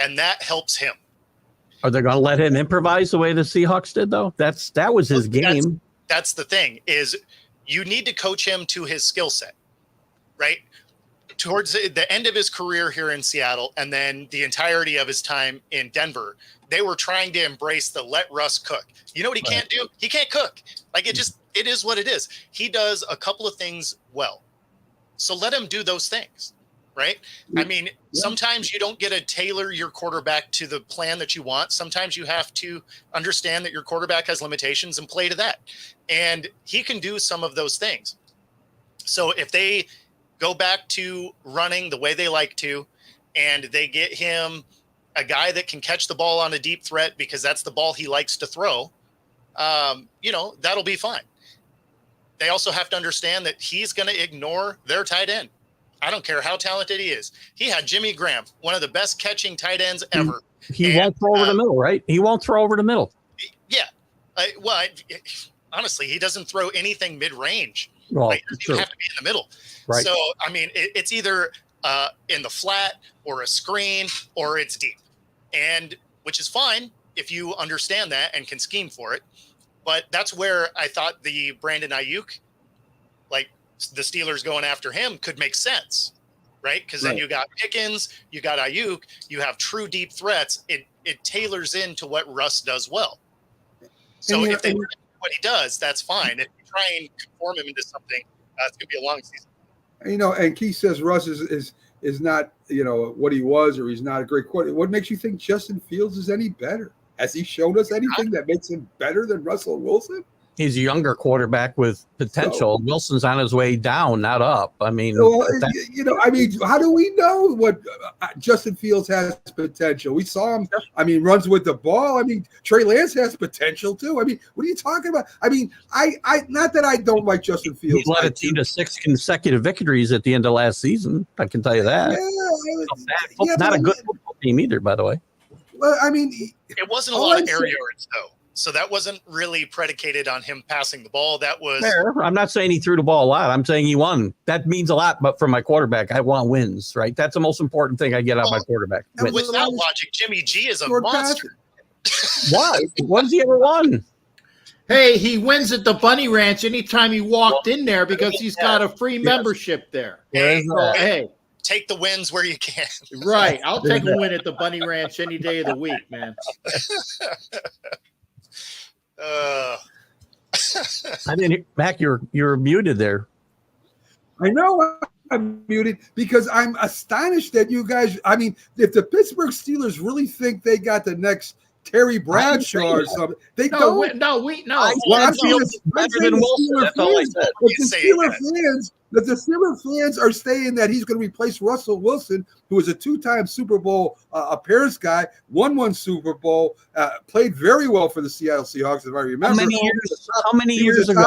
and that helps him. Are they going to let him improvise the way the Seahawks did, though? That was his game. That's the thing, is you need to coach him to his skill set, right? Towards the end of his career here in Seattle, and then the entirety of his time in Denver, they were trying to embrace the let Russ cook. You know what he can't do? He can't cook. Like, it is what it is. He does a couple of things well. So let him do those things, right? I mean, sometimes you don't get to tailor your quarterback to the plan that you want. Sometimes you have to understand that your quarterback has limitations and play to that. And he can do some of those things. So if they go back to running the way they like to, and they get him a guy that can catch the ball on a deep threat because that's the ball he likes to throw, that'll be fine. They also have to understand that he's going to ignore their tight end. I don't care how talented he is. He had Jimmy Graham, one of the best catching tight ends ever. He won't throw over the middle, right? He won't throw over the middle. Yeah. Honestly, he doesn't throw anything mid-range. Well, It doesn't have to be in the middle. Right. So, I mean, it's either in the flat or a screen or it's deep, and which is fine if you understand that and can scheme for it. But that's where I thought the Brandon Ayuk, like the Steelers going after him, could make sense, right? Because then you got Pickens, you got Ayuk, you have true deep threats. It tailors into what Russ does well. So if they do what he does, that's fine. If you try and conform him into something, it's going to be a long season. And Keith says Russ is not, what he was, or he's not a great quarterback. What makes you think Justin Fields is any better? Has he shown us anything that makes him better than Russell Wilson? He's a younger quarterback with potential. Wilson's on his way down, not up. I mean, how do we know what Justin Fields has potential? We saw him, runs with the ball. Trey Lance has potential too. What are you talking about? I not that I don't like Justin Fields. He led a team to 6 consecutive victories at the end of last season. I can tell you that. Not a good football team either, by the way. Well, it wasn't a lot of air yards though. So that wasn't really predicated on him passing the ball. That was fair. I'm not saying he threw the ball a lot. I'm saying he won. That means a lot, but for my quarterback, I want wins, right? That's the most important thing I get out of my quarterback. With that logic, Jimmy G is a monster. Why? When's he ever won? Hey, he wins at the Bunny Ranch anytime he walked in there because he's got a free membership there. Hey, take the wins where you can. Right. I'll take a win at the Bunny Ranch any day of the week, man. I didn't, Mac. You're muted there. I know I'm muted because I'm astonished that you guys. If the Pittsburgh Steelers really think they got the next Terry Bradshaw or something, they don't. No. I'm Fields better than Wilson. That's all I said. The Steelers fans are saying that he's going to replace Russell Wilson, who was a 2-time Super Bowl appearance guy, won Super Bowl, played very well for the Seattle Seahawks, if I remember. How many years ago? How many years ago?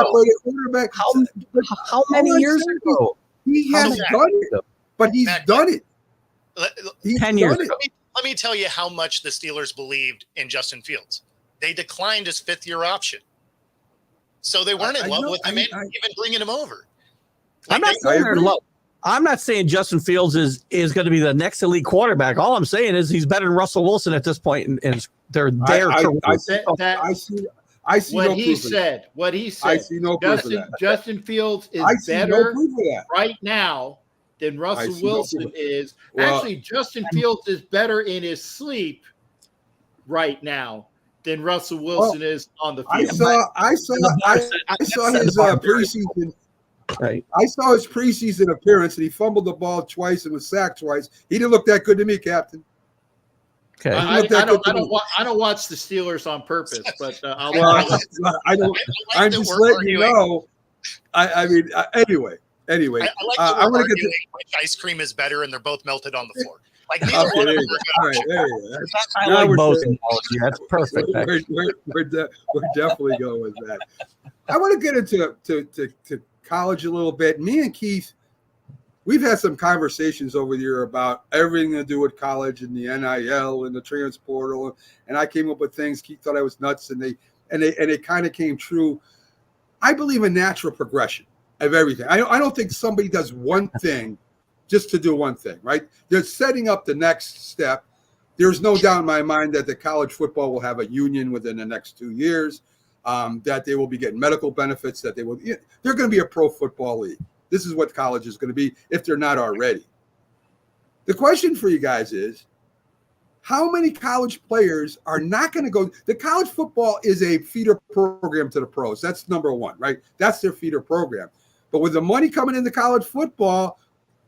He has done it, but he's done it. 10 years ago. Let me tell you how much the Steelers believed in Justin Fields. They declined his 5th-year option. So they weren't in love with him, even bringing him over. I'm not saying Justin Fields is going to be the next elite quarterback. All I'm saying is he's better than Russell Wilson at this point, and they're there. I see what no he proof said. What he said. I see no proof of that. Justin Fields is better right now than Russell Wilson is. Actually, Justin Fields is better in his sleep right now than Russell Wilson is on the field. I saw his preseason. Right. I saw his preseason appearance, and he fumbled the ball twice and was sacked twice. He didn't look that good to me, Captain. Okay. I don't watch the Steelers on purpose, but I don't. I'm just letting you know. Anyway. I like that I'm we're going to get arguing which ice cream is better, and they're both melted on the floor. Like neither Okay, one there of you them go. are All good. right, there you go. I Now like we're both saying- analogy. That's perfect. We're definitely going with that. I want to get into to college a little bit. Me and Keith, we've had some conversations over the year about everything to do with college and the NIL and the transportal, and I came up with things. Keith thought I was nuts, and they kind of came true. I believe in natural progression of everything. I don't think somebody does one thing just to do one thing, right? They're setting up the next step. There's no doubt in my mind that the college football will have a union within the next 2 years, that they will be getting medical benefits, they're going to be a pro football league. This is what college is going to be if they're not already. The question for you guys is, how many college players are not going to go? The college football is a feeder program to the pros. That's number one, right? That's their feeder program. But with the money coming into college football,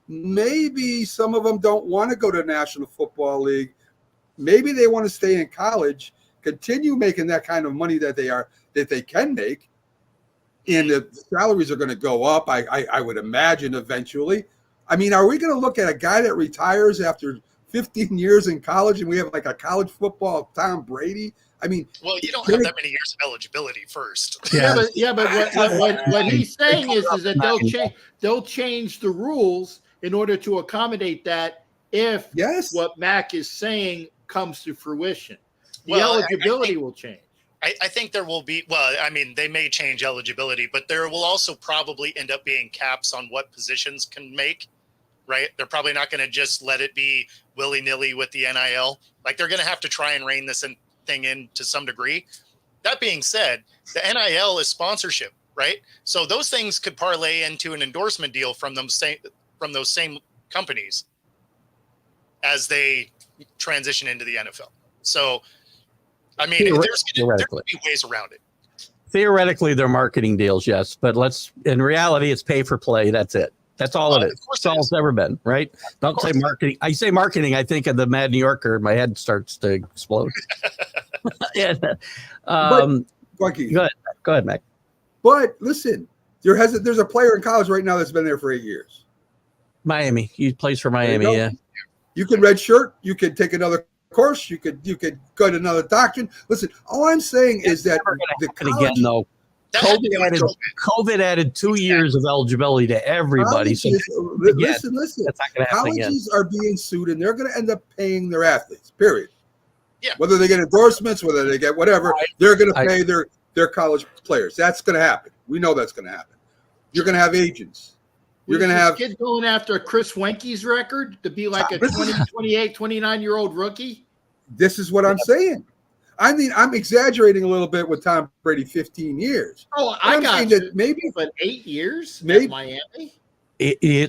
maybe some of them don't want to go to the National Football League. Maybe they want to stay in college, continue making that kind of money that they can make, and the salaries are going to go up. I would imagine eventually. I mean, are we going to look at a guy that retires after 15 years in college and we have like a college football Tom Brady? I mean, Well, you don't have that many years of eligibility first. but what he's saying is that they'll change the rules in order to accommodate that if what Mac is saying comes to fruition. The eligibility will change. I think there will be, they may change eligibility, but there will also probably end up being caps on what positions can make, right? They're probably not going to just let it be willy-nilly with the NIL. Like they're going to have to try and rein this thing in to some degree. That being said, the NIL is sponsorship, right? So those things could parlay into an endorsement deal from those same companies as they transition into the NFL. So, I mean, there's going to be ways around it. Theoretically, they're marketing deals, yes, but in reality, it's pay for play. That's it. That's all it is. That's all it's ever been, right? Don't say marketing. I say marketing. I think of the Mad New Yorker. My head starts to explode. Go ahead, Mac. But listen, there's a player in college right now that's been there for 8 years. Miami. He plays for Miami. Yeah. You can redshirt. You can take another course. You could go to another doctrine. Listen, all I'm saying is that the college, again, though, COVID added 2 years of eligibility to everybody. Listen. That's not going to happen again. Colleges are being sued, and they're going to end up paying their athletes. Period. Yeah. Whether they get endorsements, whether they get whatever, they're going to pay their college players. That's going to happen. We know that's going to happen. You're going to have agents. You're going to have kid going after Chris Wenke's record to be like a 28, 29-year-old rookie. This is what I'm saying. I mean, I'm exaggerating a little bit with Tom Brady, 15 years. Oh, I got you. Maybe, but 8 years maybe at Miami.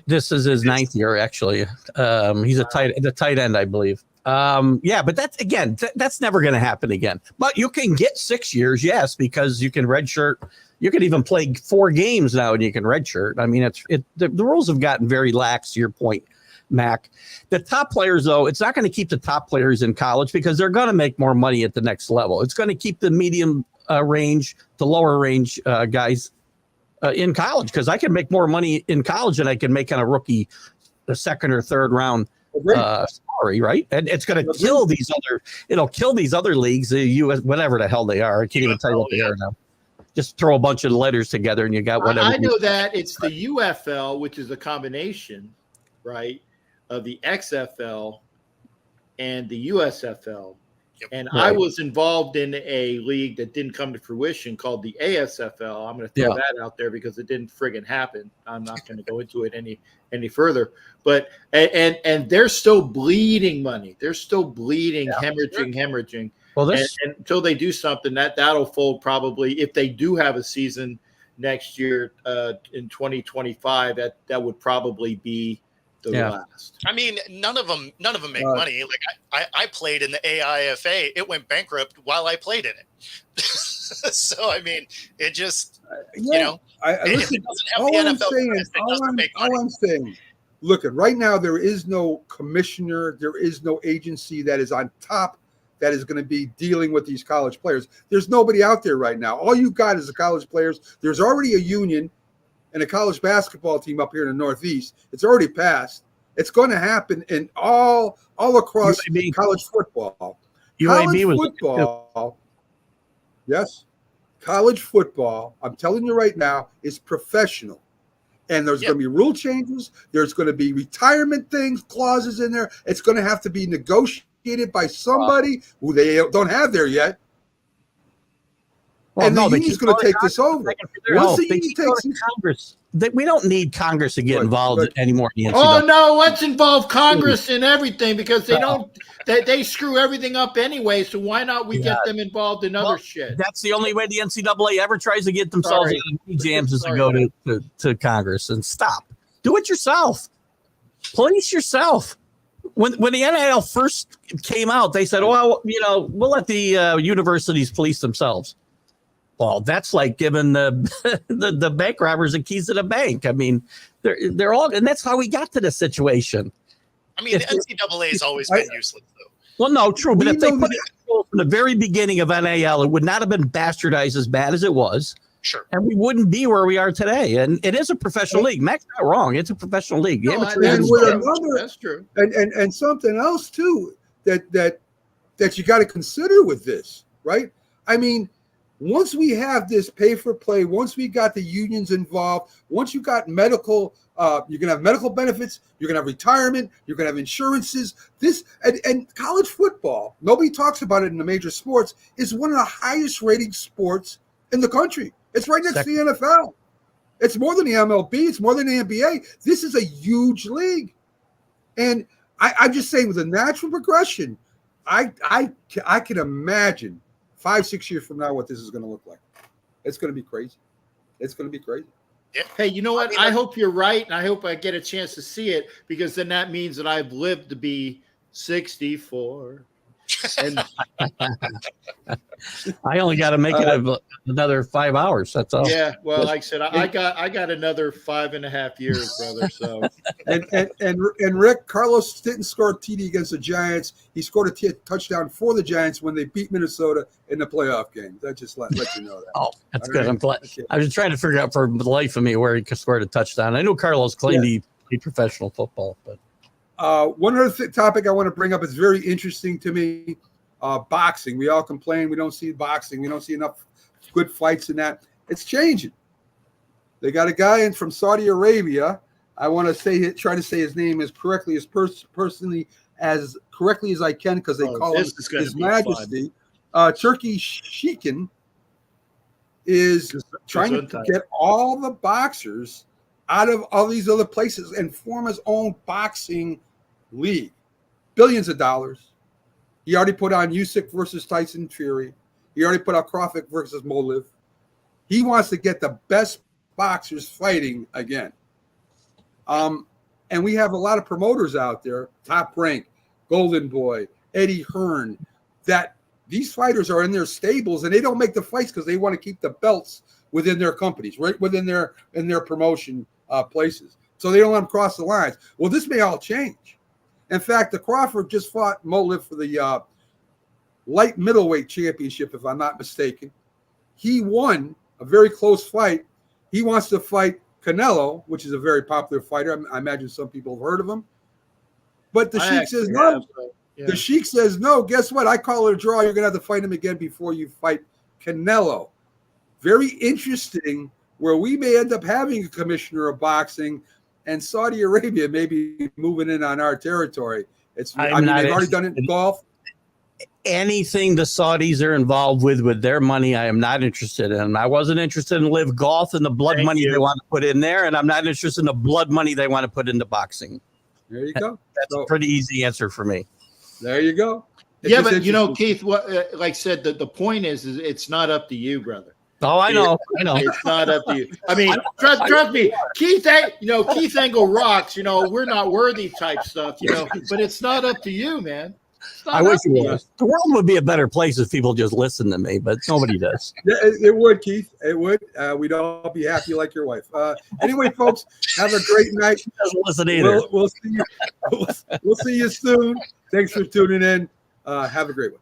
This is his 9th year, actually. He's the tight end, I believe. But that's never going to happen again. But you can get 6 years, yes, because you can redshirt. You can even play 4 games now, and you can redshirt. I mean, the rules have gotten very lax. To your point, Mac. The top players, though, it's not going to keep the top players in college because they're going to make more money at the next level. It's going to keep the medium range, the lower range guys in college because I can make more money in college than I can make on a rookie, the second or third round salary, right? And it's going to kill these other leagues, the U.S., whatever the hell they are. I can't even tell you what they are now. Just throw a bunch of letters together and you got whatever. I know that it's the UFL, which is a combination, right, of the XFL and the USFL. Yep. And right. I was involved in a league that didn't come to fruition called the ASFL. I'm going to throw that out there because it didn't friggin' happen. I'm not going to go into it any further. But and they're still bleeding money. They're still bleeding, hemorrhaging. Well, and until they do something, that'll fold probably. If they do have a season next year in 2025, that would probbly be the last. I mean, none of them make money. Like I played in the AIFA. It went bankrupt while I played in it. So I mean, it just Yeah. you know, I if listen. it doesn't have All the I'm NFL saying, it doesn't make money. all I'm saying. Look, right now there is no commissioner, there is no agency that is on top that is going to be dealing with these college players. There's nobody out there right now. All you got is the college players. There's already a union and a college basketball team up here in the Northeast. It's already passed. It's going to happen in all across UAB. college football. UAB was football. Yes. College football, I'm telling you right now, is professional. And there's going to be rule changes. There's going to be retirement things, clauses in there. It's going to have to be negotiated by somebody who they don't have there yet. Well, and the no, they union's keep going to going take this over. No, Once the they union keep going takes to Congress. We don't need Congress to get Good, involved good. anymore in the Oh NCAA. no, let's involve Congress in everything because they screw everything up anyway. So why not we get them involved in other shit? That's the only way the NCAA ever tries to get themselves Sorry. in jams is to Sorry, go man. to Congress and stop. Do it yourself. Police yourself. When the NIL first came out, they said, "Well, we'll let the universities police themselves." Well, that's like giving the bank robbers the keys to the bank. I mean, they're all, and that's how we got to this situation. I mean, the NCAA has always been useless, though. Well, no, true, but We if they know put that- it from the very beginning of NIL, it would not have been bastardized as bad as it was, Sure. and we wouldn't be where we are today. And it is a professional league. Mac's not wrong. It's a professional league. The No, amateur and is- with that's, another- that's true. And something else too that you got to consider with this, right? I mean, once we have this pay for play, once we got the unions involved, once you got medical, you're gonna have medical benefits, you're gonna have retirement, you're gonna have insurances. This and college football, nobody talks about it in the major sports, is one of the highest rated sports in the country. It's right next to the NFL. It's more than the MLB, it's more than the NBA. This is a huge league. And I'm just saying, with a natural progression, I can imagine 5-6 years from now what this is going to look like. It's going to be crazy. It's going to be crazy. Hey, you know what? I hope you're right, and I hope I get a chance to see it because then that means that I've lived to be 64. And I only got to make it another 5 hours. That's all. yeah, well, like I said, I got another 5.5 years, brother. So And Rick, Carlos didn't score a TD against the Giants. He scored a touchdown for the Giants when they beat Minnesota in the playoff game. That just let you know that. Oh, that's All good. right. I'm glad. Okay. I was trying to figure out for the life of me where he scored a touchdown. I knew Carlos claimed he played professional football, but One other topic I want to bring up is very interesting to me. Boxing. We all complain we don't see boxing. We don't see enough good fights in that. It's changing. They got a guy in from Saudi Arabia. I want to try to say his name as correctly as personally as correctly as I can because they call him His Majesty. Turkey Sheikhan is trying to get all the boxers out of all these other places and form his own boxing league. Billions of dollars. He already put on Usyk versus Tyson Fury. He already put out Crawford versus Molev. He wants to get the best boxers fighting again. And we have a lot of promoters out there, Top Rank, Golden Boy, Eddie Hearn, that these fighters are in their stables and they don't make the fights because they want to keep the belts within their companies, right within their promotion places. So they don't let them cross the lines. Well, this may all change. In fact, the Crawford just fought Molev for the light middleweight championship, if I'm not mistaken. He won a very close fight. He wants to fight Canelo, which is a very popular fighter. I imagine some people have heard of him. But the Sheik says no. Yeah. The Sheik says no. Guess what? I call it a draw. You're going to have to fight him again before you fight Canelo. Very interesting, where we may end up having a commissioner of boxing and Saudi Arabia may be moving in on our territory. They've already done it in golf. anything the Saudis are involved with their money, I am not interested in. I wasn't interested in Live Golf and the blood money they want to put in there, and I'm not interested in the blood money they want to put into boxing. There you go. That's a pretty easy answer for me. There you go. It's yeah, just but you know, interesting. Keith, what like I said, the point is it's not up to you, brother. Oh, I know. It's not up to you. I mean, trust me, Keith. Keith Engel rocks. We're not worthy type stuff. But it's not up to you, man. I wish it was. The world would be a better place if people just listened to me, but nobody does. It would, Keith. It would. We'd all be happy like your wife. Anyway, folks, have a great night. She doesn't listen either. We'll see you. We'll see you soon. Thanks for tuning in. Have a great one.